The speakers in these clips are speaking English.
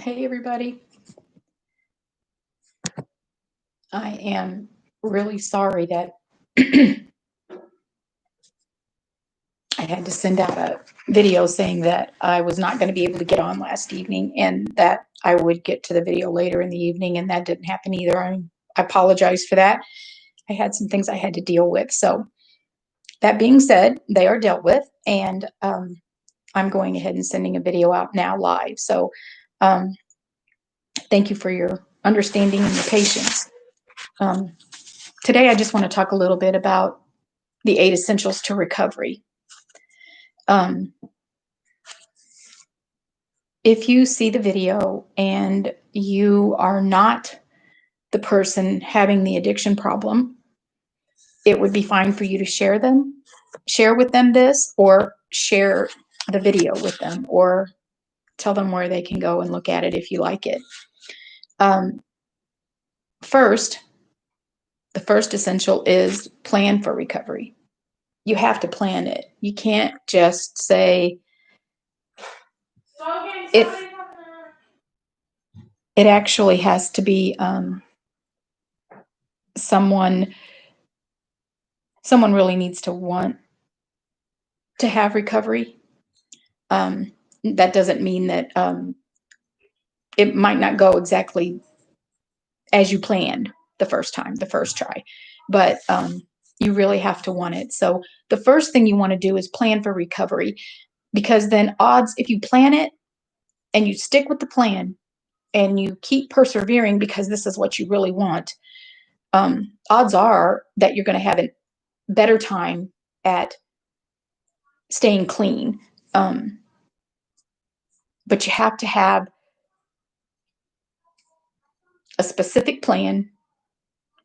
Hey, everybody. I am really sorry that I had to send out a video saying that I was not going to be able to get on last evening and that I would get to the video later in the evening, and that didn't happen either. I apologize for that. I had some things I had to deal with. So, that being said, they are dealt with, and I'm going ahead and sending a video out now live. So, um, thank you for your understanding and your patience. Today, I just want to talk a little bit about the 8 essentials to recovery. Um, if you see the video and you are not the person having the addiction problem, it would be fine for you to share with them this, or share the video with them, or tell them where they can go and look at it if you like it. First, the first essential is plan for recovery. You have to plan it. You can't just say, it actually has to be someone really needs to want to have recovery. That doesn't mean that it might not go exactly as you planned the first try, but you really have to want it. So the first thing you want to do is plan for recovery, because then if you plan it and you stick with the plan and you keep persevering because this is what you really want, odds are that you're going to have a better time at staying clean. But you have to have a specific plan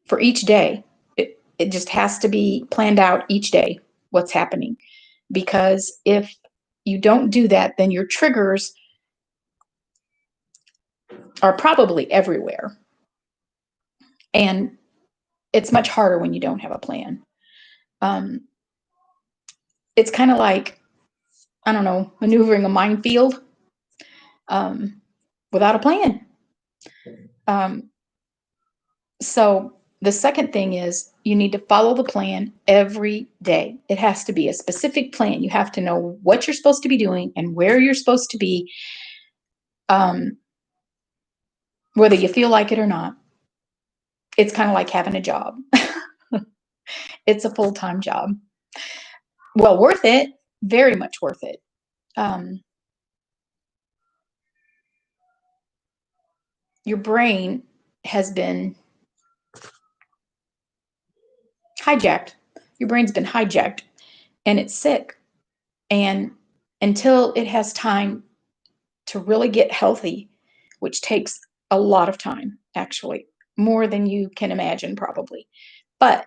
for each day. It just has to be planned out each day, what's happening. Because if you don't do that, then your triggers are probably everywhere. And it's much harder when you don't have a plan. It's kind of like, I don't know, maneuvering a minefield without a plan. So the second thing is you need to follow the plan every day. It has to be a specific plan. You have to know what you're supposed to be doing and where you're supposed to be, whether you feel like it or not. It's kind of like having a job. It's a full-time job. Well, worth it, very much worth it. Your brain has been hijacked. Your brain's been hijacked and it's sick. And until it has time to really get healthy, which takes a lot of time, actually, more than you can imagine, probably. But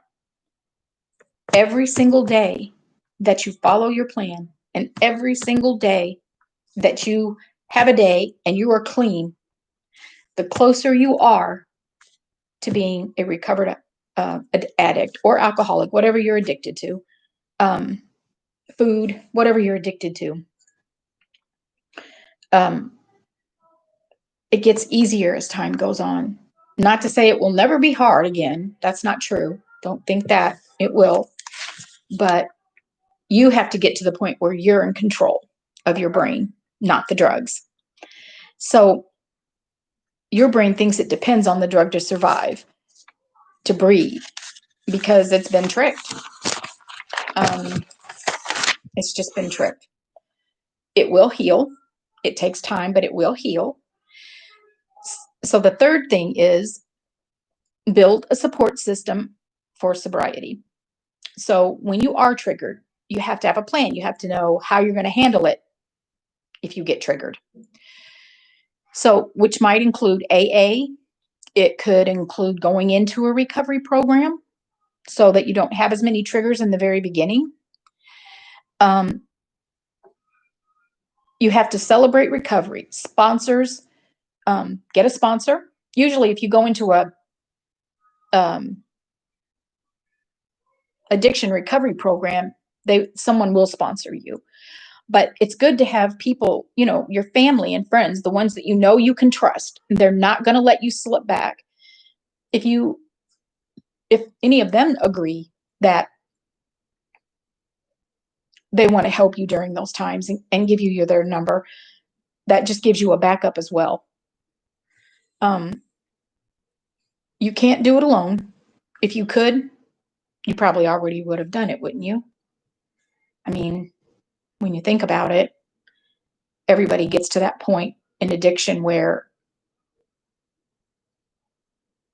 every single day that you follow your plan, and every single day that you have a day and you are clean, the closer you are to being a recovered addict or alcoholic, whatever you're addicted to, food, whatever you're addicted to. It gets easier as time goes on. Not to say it will never be hard again. That's not true. Don't think that it will. But you have to get to the point where you're in control of your brain, not the drugs. So your brain thinks it depends on the drug to survive, to breathe, because it's been tricked. It's just been tricked. It will heal. It takes time, but it will heal. So the third thing is build a support system for sobriety. So when you are triggered, you have to have a plan. You have to know how you're going to handle it if you get triggered. So, which might include AA. It could include going into a recovery program so that you don't have as many triggers in the very beginning. You have to celebrate recovery. Sponsors, get a sponsor. Usually, if you go into a addiction recovery program, someone will sponsor you. But it's good to have people, your family and friends, the ones that you can trust. They're not going to let you slip back. If any of them agree that they want to help you during those times and give you their number, that just gives you a backup as well. You can't do it alone. If you could, you probably already would have done it, wouldn't you? I mean, when you think about it, everybody gets to that point in addiction where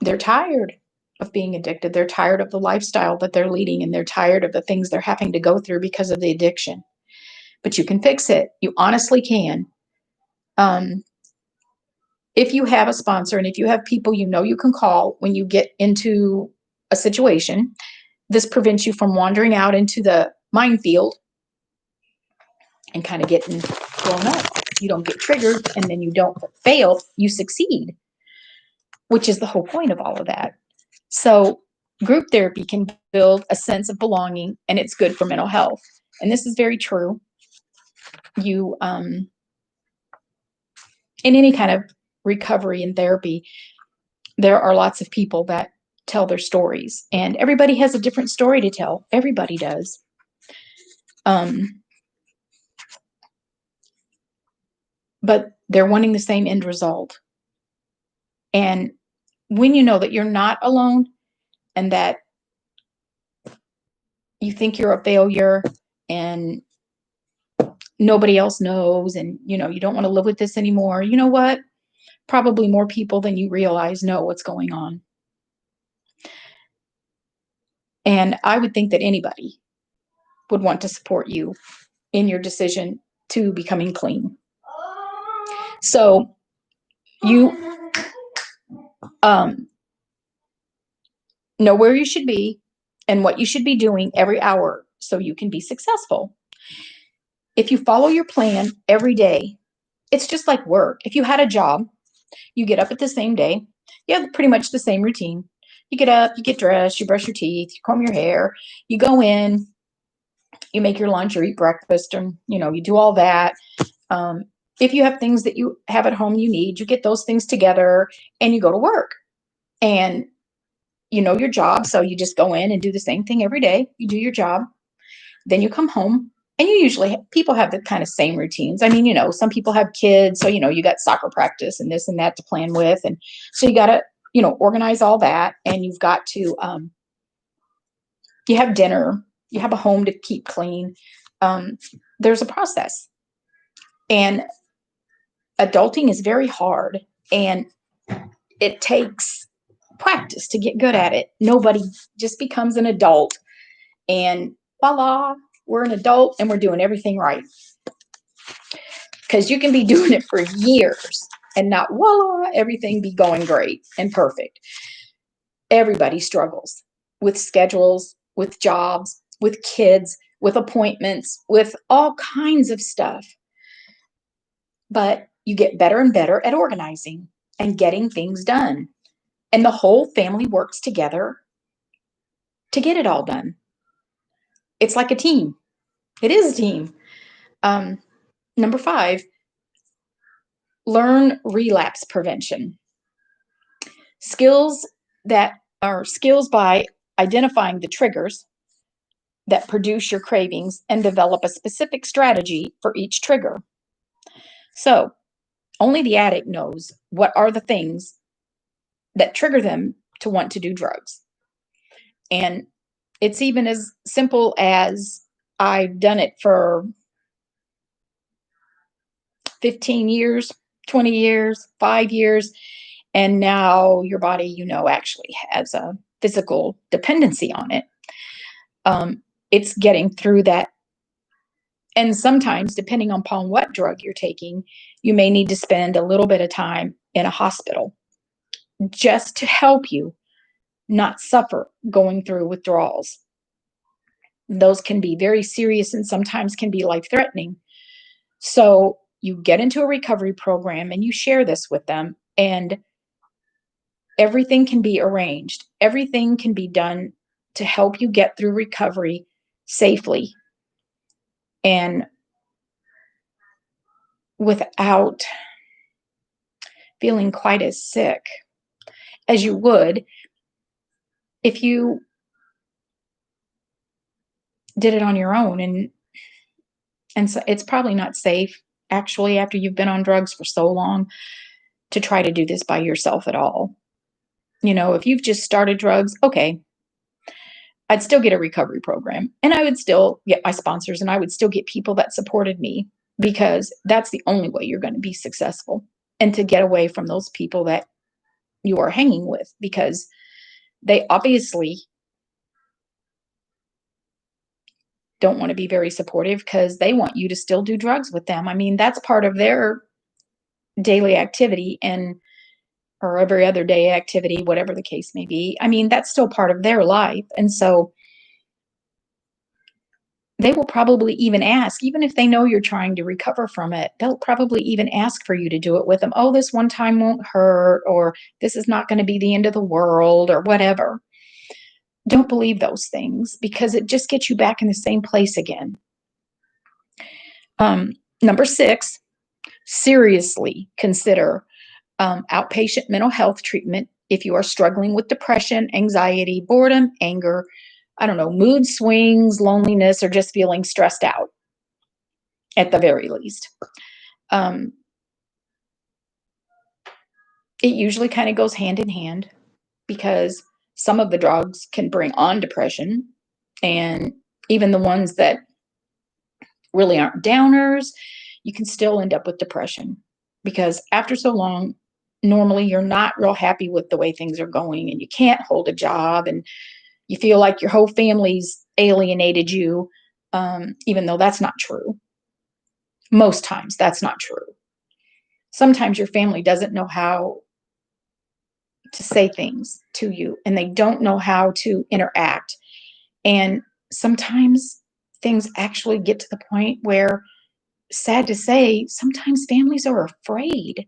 they're tired of being addicted. They're tired of the lifestyle that they're leading, and they're tired of the things they're having to go through because of the addiction. But you can fix it. You honestly can. If you have a sponsor and if you have people you can call when you get into a situation, this prevents you from wandering out into the minefield and kind of getting blown up. You don't get triggered, and then you don't fail, you succeed, which is the whole point of all of that. So group therapy can build a sense of belonging, and it's good for mental health. And this is very true. You, in any kind of recovery and therapy, there are lots of people that tell their stories, and everybody has a different story to tell. Everybody does. But they're wanting the same end result. And when you know that you're not alone and that you think you're a failure and nobody else knows, and you don't want to live with this anymore, you know what? Probably more people than you realize know what's going on. And I would think that anybody would want to support you in your decision to becoming clean. So you know where you should be and what you should be doing every hour so you can be successful. If you follow your plan every day, it's just like work. If you had a job, you get up at the same day, you have pretty much the same routine. You get up, you get dressed, you brush your teeth, you comb your hair, you go in, you make your lunch or eat breakfast, and you do all that. If you have things that you have at home you need, you get those things together and you go to work. And you know your job, so you just go in and do the same thing every day. You do your job, then you come home, and you usually people have the kind of same routines. I mean, some people have kids, so you got soccer practice and this and that to plan with, and so you got to organize all that, and you've got to you have dinner, you have a home to keep clean. There's a process, and adulting is very hard, and it takes practice to get good at it. Nobody just becomes an adult and voila, we're an adult and we're doing everything right. Because you can be doing it for years and not voila, everything be going great and perfect. Everybody struggles with schedules, with jobs, with kids, with appointments, with all kinds of stuff. But you get better and better at organizing and getting things done. And the whole family works together to get it all done. It's like a team. It is a team. Number 5, learn relapse prevention. Skills that are skills by identifying the triggers that produce your cravings and develop a specific strategy for each trigger. So, only the addict knows what are the things that trigger them to want to do drugs. And it's even as simple as I've done it for 15 years, 20 years, 5 years, and now your body, actually has a physical dependency on it. It's getting through that. And sometimes, depending upon what drug you're taking, you may need to spend a little bit of time in a hospital just to help you not suffer going through withdrawals. Those can be very serious and sometimes can be life-threatening. So you get into a recovery program and you share this with them, and everything can be arranged. Everything can be done to help you get through recovery safely. And without feeling quite as sick as you would if you did it on your own. And so it's probably not safe, actually, after you've been on drugs for so long, to try to do this by yourself at all. If you've just started drugs, okay, I'd still get a recovery program, and I would still get my sponsors, and I would still get people that supported me, because that's the only way you're going to be successful, and to get away from those people that you are hanging with, because they obviously don't want to be very supportive, because they want you to still do drugs with them. I mean, that's part of their daily activity, and or every other day activity, whatever the case may be. I mean, that's still part of their life. And so they will probably even ask, even if they know you're trying to recover from it, they'll probably even ask for you to do it with them. Oh, this one time won't hurt, or this is not going to be the end of the world, or whatever. Don't believe those things, because it just gets you back in the same place again. Number 6, seriously consider outpatient mental health treatment if you are struggling with depression, anxiety, boredom, anger, I don't know, mood swings, loneliness, or just feeling stressed out, at the very least. It usually kind of goes hand in hand, because some of the drugs can bring on depression, and even the ones that really aren't downers, you can still end up with depression, because after so long, normally you're not real happy with the way things are going, and you can't hold a job, and you feel like your whole family's alienated you, even though that's not true. Most times that's not true. Sometimes your family doesn't know how to say things to you, and they don't know how to interact. And sometimes things actually get to the point where, sad to say, sometimes families are afraid.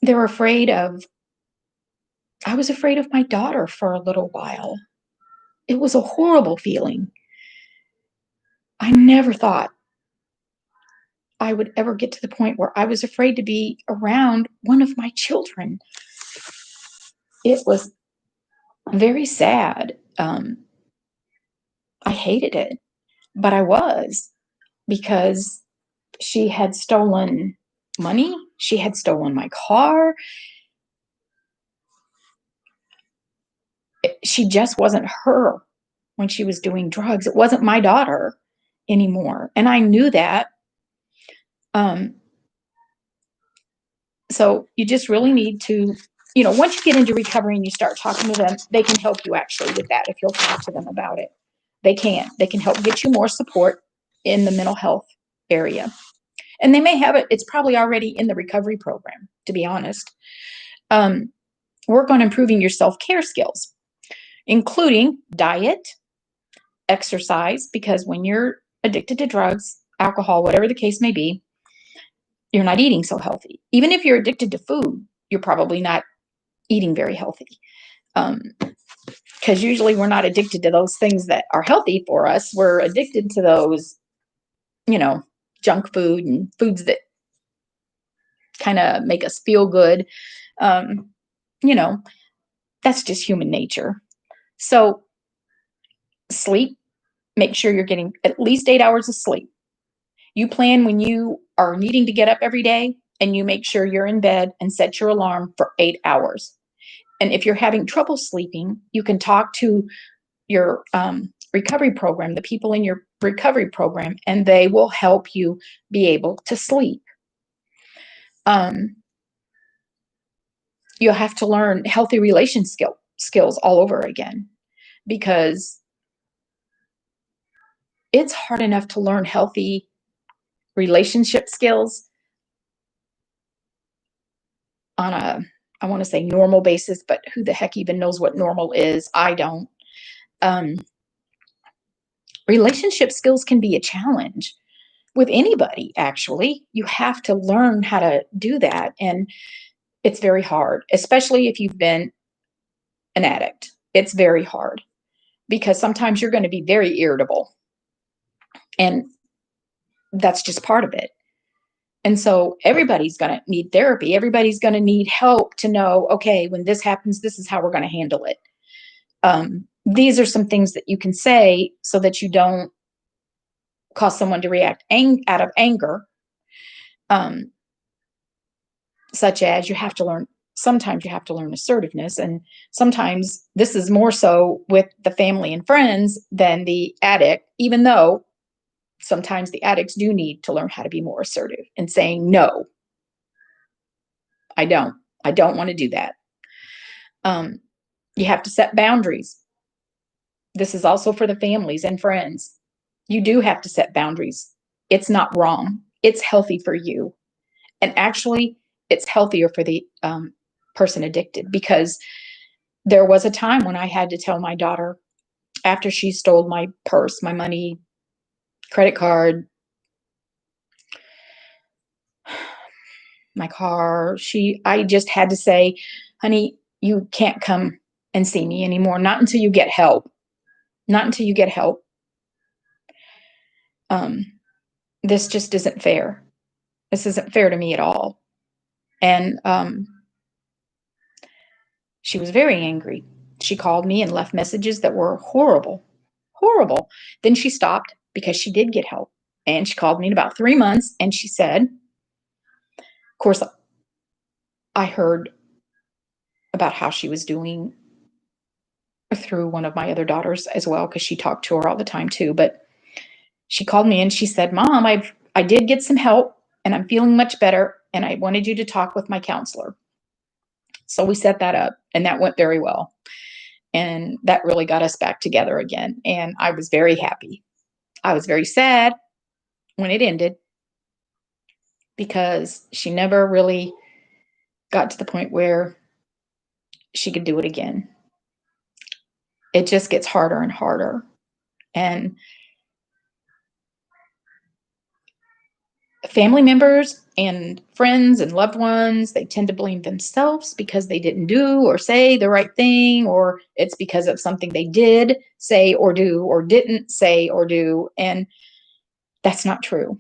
They're afraid of, I was afraid of my daughter for a little while. It was a horrible feeling. I never thought I would ever get to the point where I was afraid to be around one of my children. It was very sad. I hated it, but I was, because she had stolen money. She had stolen my car. She just wasn't her when she was doing drugs. It wasn't my daughter anymore. And I knew that. Um, so you just really need to, once you get into recovery and you start talking to them, they can help you actually with that if you'll talk to them about it. They can. They can help get you more support in the mental health area. And they may have it, it's probably already in the recovery program, to be honest. Work on improving your self-care skills, including diet, exercise, because when you're addicted to drugs, alcohol, whatever the case may be, you're not eating so healthy. Even if you're addicted to food, you're probably not eating very healthy. Because usually we're not addicted to those things that are healthy for us. We're addicted to those, junk food and foods that kind of make us feel good. You know, that's just human nature. So sleep, make sure you're getting at least 8 hours of sleep. You plan when you are needing to get up every day, and you make sure you're in bed and set your alarm for 8 hours. And if you're having trouble sleeping, you can talk to your recovery program, the people in your recovery program, and they will help you be able to sleep. You'll have to learn healthy skills all over again, because it's hard enough to learn healthy relationship skills on a, I want to say normal basis, but who the heck even knows what normal is? I don't. Relationship skills can be a challenge with anybody, actually. You have to learn how to do that. And it's very hard, especially if you've been an addict. It's very hard, because sometimes you're going to be very irritable. And that's just part of it. And so everybody's going to need therapy. Everybody's going to need help to know, okay, when this happens, this is how we're going to handle it. These are some things that you can say so that you don't cause someone to react out of anger, um, such as sometimes you have to learn assertiveness. And sometimes this is more so with the family and friends than the addict, even though sometimes the addicts do need to learn how to be more assertive and saying, no, I don't. I don't want to do that. You have to set boundaries. This is also for the families and friends. You do have to set boundaries. It's not wrong. It's healthy for you. And actually, it's healthier for the person addicted, because there was a time when I had to tell my daughter, after she stole my purse, my money, credit card, my car, I just had to say, honey, you can't come and see me anymore. Not until you get help. Not until you get help. This just isn't fair. This isn't fair to me at all. And she was very angry. She called me and left messages that were horrible, horrible. Then she stopped because she did get help. And she called me in about 3 months and she said, of course, I heard about how she was doing through one of my other daughters as well, because she talked to her all the time too. But she called me and she said, Mom, I did get some help and I'm feeling much better. And I wanted you to talk with my counselor. So we set that up and that went very well. And that really got us back together again. And I was very happy. I was very sad when it ended, because she never really got to the point where she could do it again. It just gets harder and harder. And family members and friends and loved ones, they tend to blame themselves because they didn't do or say the right thing, or it's because of something they did say or do or didn't say or do. And that's not true.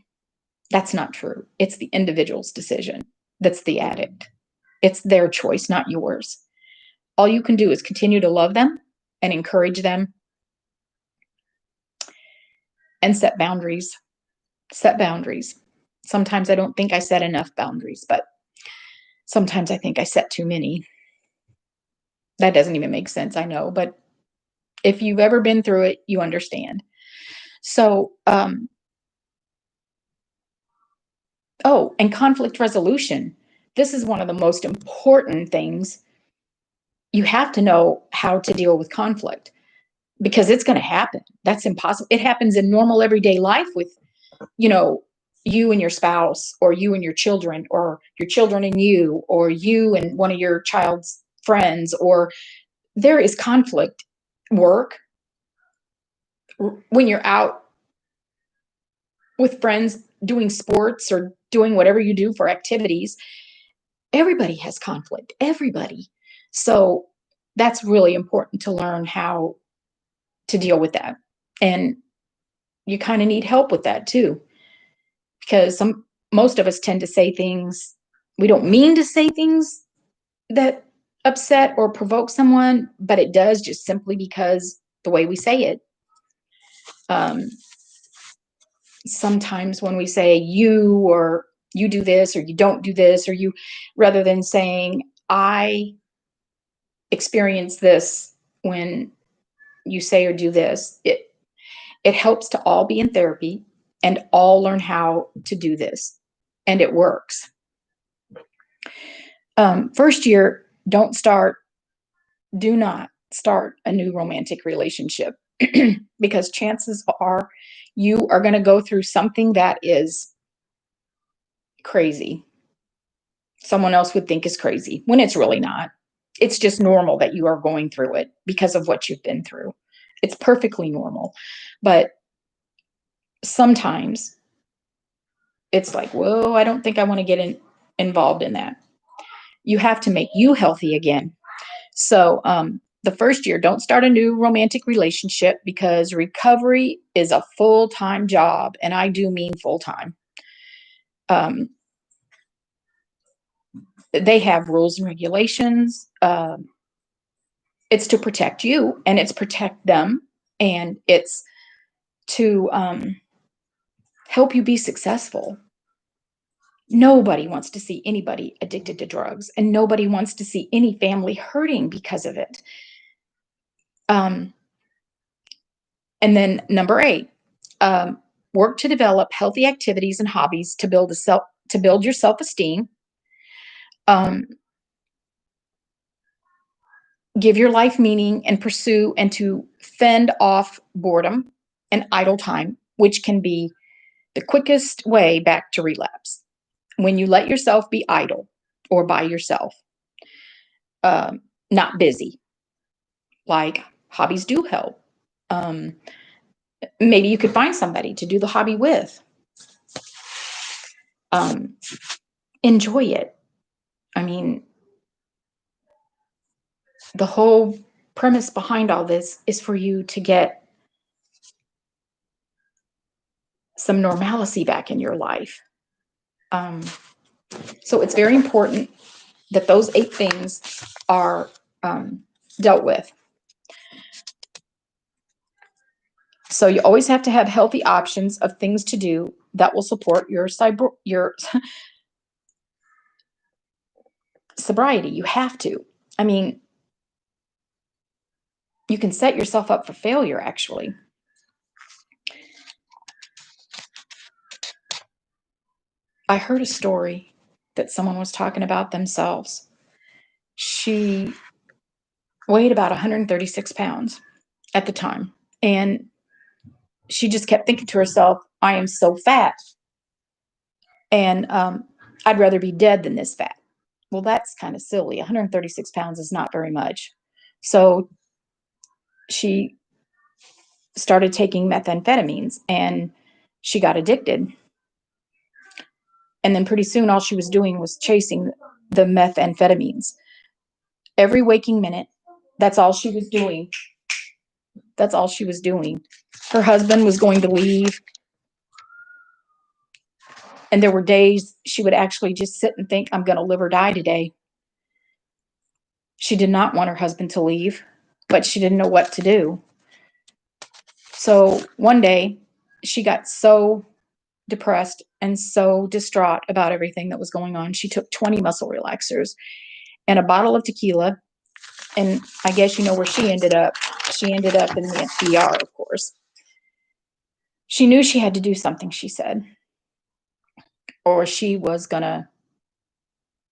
That's not true. It's the individual's decision. That's the addict. It's their choice, not yours. All you can do is continue to love them and encourage them and set boundaries. Set boundaries. Sometimes I don't think I set enough boundaries, but sometimes I think I set too many. That doesn't even make sense, I know, but if you've ever been through it, you understand. So, oh, and conflict resolution. This is one of the most important things. You have to know how to deal with conflict, because it's going to happen. That's impossible. It happens in normal everyday life with, you know, you and your spouse, or you and your children, or your children and you, or you and one of your child's friends, or there is conflict. Work, when you're out with friends doing sports or doing whatever you do for activities, everybody has conflict. Everybody. So that's really important to learn how to deal with that. And you kind of need help with that too, because most of us tend to say things, we don't mean to say things that upset or provoke someone, but it does, just simply because the way we say it. Sometimes when we say you, or you do this, or you don't do this, or you, rather than saying I experience this when you say or do this, it helps to all be in therapy and all learn how to do this, and it works. First year, do not start a new romantic relationship, because chances are you are going to go through something that is crazy. Someone else would think is crazy when it's really not. It's just normal that you are going through it because of what you've been through. It's perfectly normal. But sometimes it's like, whoa, I don't think I want to get involved in that. You have to make you healthy again. So the first year, don't start a new romantic relationship, because recovery is a full-time job. And I do mean full-time. They have rules and regulations. It's to protect you, and it's protect them, and it's to help you be successful. Nobody wants to see anybody addicted to drugs, and nobody wants to see any family hurting because of it. Um, and then number 8, work to develop healthy activities and hobbies to build your self-esteem. Um, give your life meaning and pursue and to fend off boredom and idle time, which can be the quickest way back to relapse. When you let yourself be idle or by yourself, not busy, like hobbies do help. Um, maybe you could find somebody to do the hobby with. Um, enjoy it. I mean, the whole premise behind all this is for you to get some normalcy back in your life. Um, so it's very important that those 8 things are dealt with. So you always have to have healthy options of things to do that will support your sobriety. You have to. I mean, you can set yourself up for failure, actually. I heard a story that someone was talking about themselves. She weighed about 136 pounds at the time. And she just kept thinking to herself, I am so fat. And I'd rather be dead than this fat. Well, that's kind of silly. 136 pounds is not very much. So she started taking methamphetamines and she got addicted. And then pretty soon, all she was doing was chasing the methamphetamines. Every waking minute, that's all she was doing. That's all she was doing. Her husband was going to leave. And there were days she would actually just sit and think, I'm going to live or die today. She did not want her husband to leave, but she didn't know what to do. So one day, she got so depressed and so distraught about everything that was going on. She took 20 muscle relaxers and a bottle of tequila. And I guess you know where she ended up. She ended up in the ER, of course. She knew she had to do something, she said, or she's gonna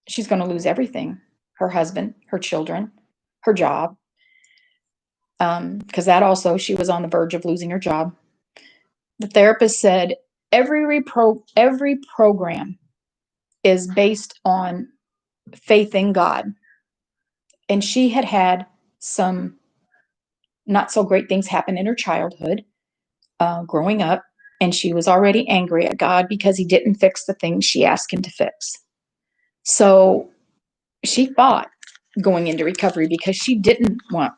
lose everything. Her husband, her children, her job. Because that also, she was on the verge of losing her job. The therapist said every program is based on faith in God. And she had had some not so great things happen in her childhood, growing up, and she was already angry at God because he didn't fix the things she asked him to fix. So she fought going into recovery because she didn't want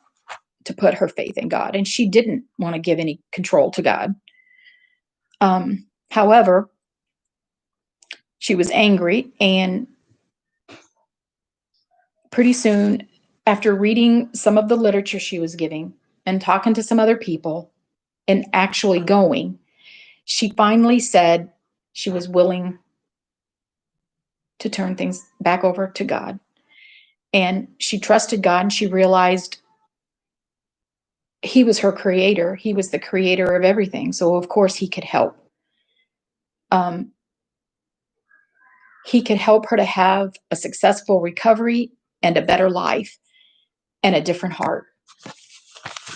to put her faith in God and she didn't want to give any control to God. However, she was angry, and pretty soon, after reading some of the literature she was giving and talking to some other people and actually going, she finally said she was willing to turn things back over to God. And she trusted God, and she realized he was her creator. He was the creator of everything. So, of course, he could help. He could help her to have a successful recovery and a better life and a different heart.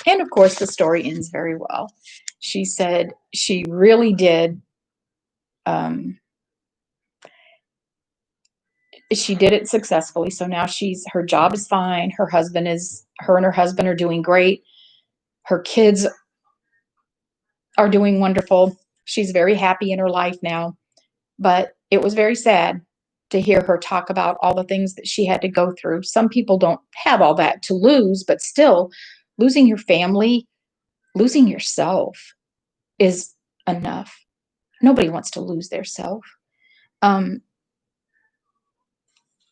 And of course, the story ends very well. She said she really did. She did it successfully. So now her job is fine. Her and her husband are doing great. Her kids are doing wonderful. She's very happy in her life now. But it was very sad to hear her talk about all the things that she had to go through. Some people don't have all that to lose, but still, losing your family, losing yourself is enough. Nobody wants to lose their self. Um,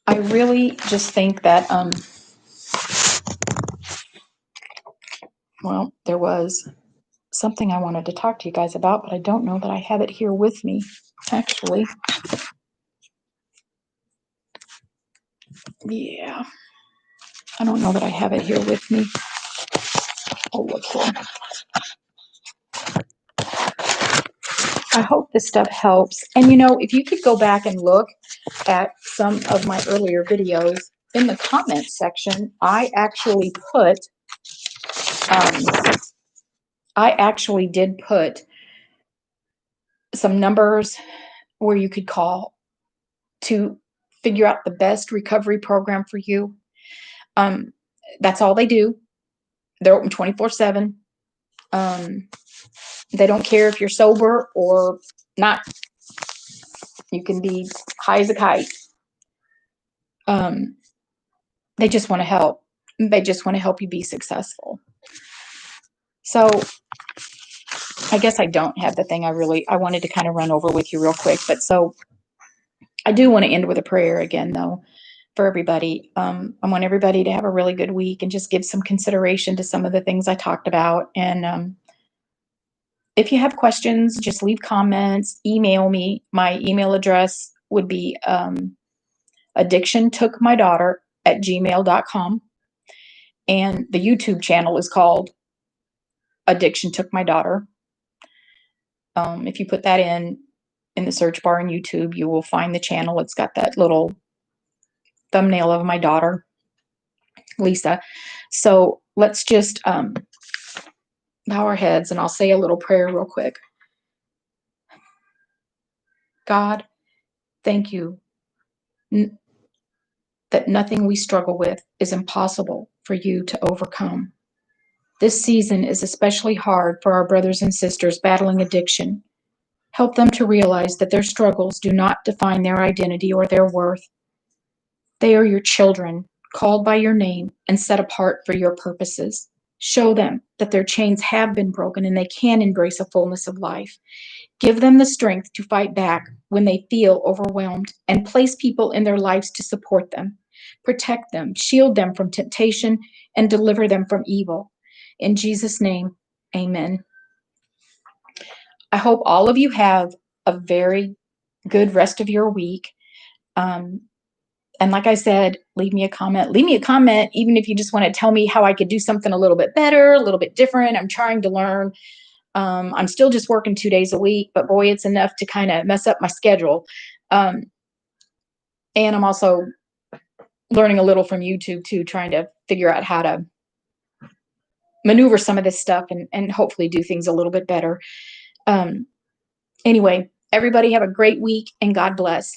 I really just think that, well, there was something I wanted to talk to you guys about, but I don't know that I have it here with me, actually. Yeah, I don't know that I have it here with me. I'll look here. I hope this stuff helps. And if you could go back and look at some of my earlier videos, in the comments section, I actually did put some numbers where you could call to figure out the best recovery program for you. That's all they do. They're open 24/7. They don't care if you're sober or not. You can be high as a kite. They just want to help. They just want to help you be successful. So I guess I don't have the thing I wanted to kind of run over with you real quick. But so I do want to end with a prayer again, though, for everybody. I want everybody to have a really good week and just give some consideration to some of the things I talked about. And if you have questions, just leave comments, email me. My email address would be addictiontookmydaughter@gmail.com. And the YouTube channel is called Addiction Took My Daughter. If you put that in the search bar in YouTube, you will find the channel. It's got that little thumbnail of my daughter, Lisa. So let's just bow our heads, and I'll say a little prayer real quick. God, thank you that nothing we struggle with is impossible for you to overcome. This season is especially hard for our brothers and sisters battling addiction. Help them to realize that their struggles do not define their identity or their worth. They are your children, called by your name and set apart for your purposes. Show them that their chains have been broken and they can embrace a fullness of life. Give them the strength to fight back when they feel overwhelmed, and place people in their lives to support them. Protect them, shield them from temptation, and deliver them from evil. In Jesus' name, amen. I hope all of you have a very good rest of your week. And like I said, leave me a comment. Leave me a comment, even if you just want to tell me how I could do something a little bit better, a little bit different. I'm trying to learn. I'm still just working 2 days a week, but boy, it's enough to kind of mess up my schedule. And I'm also learning a little from YouTube too, trying to figure out how to maneuver some of this stuff and hopefully do things a little bit better. Anyway, everybody have a great week, and God bless.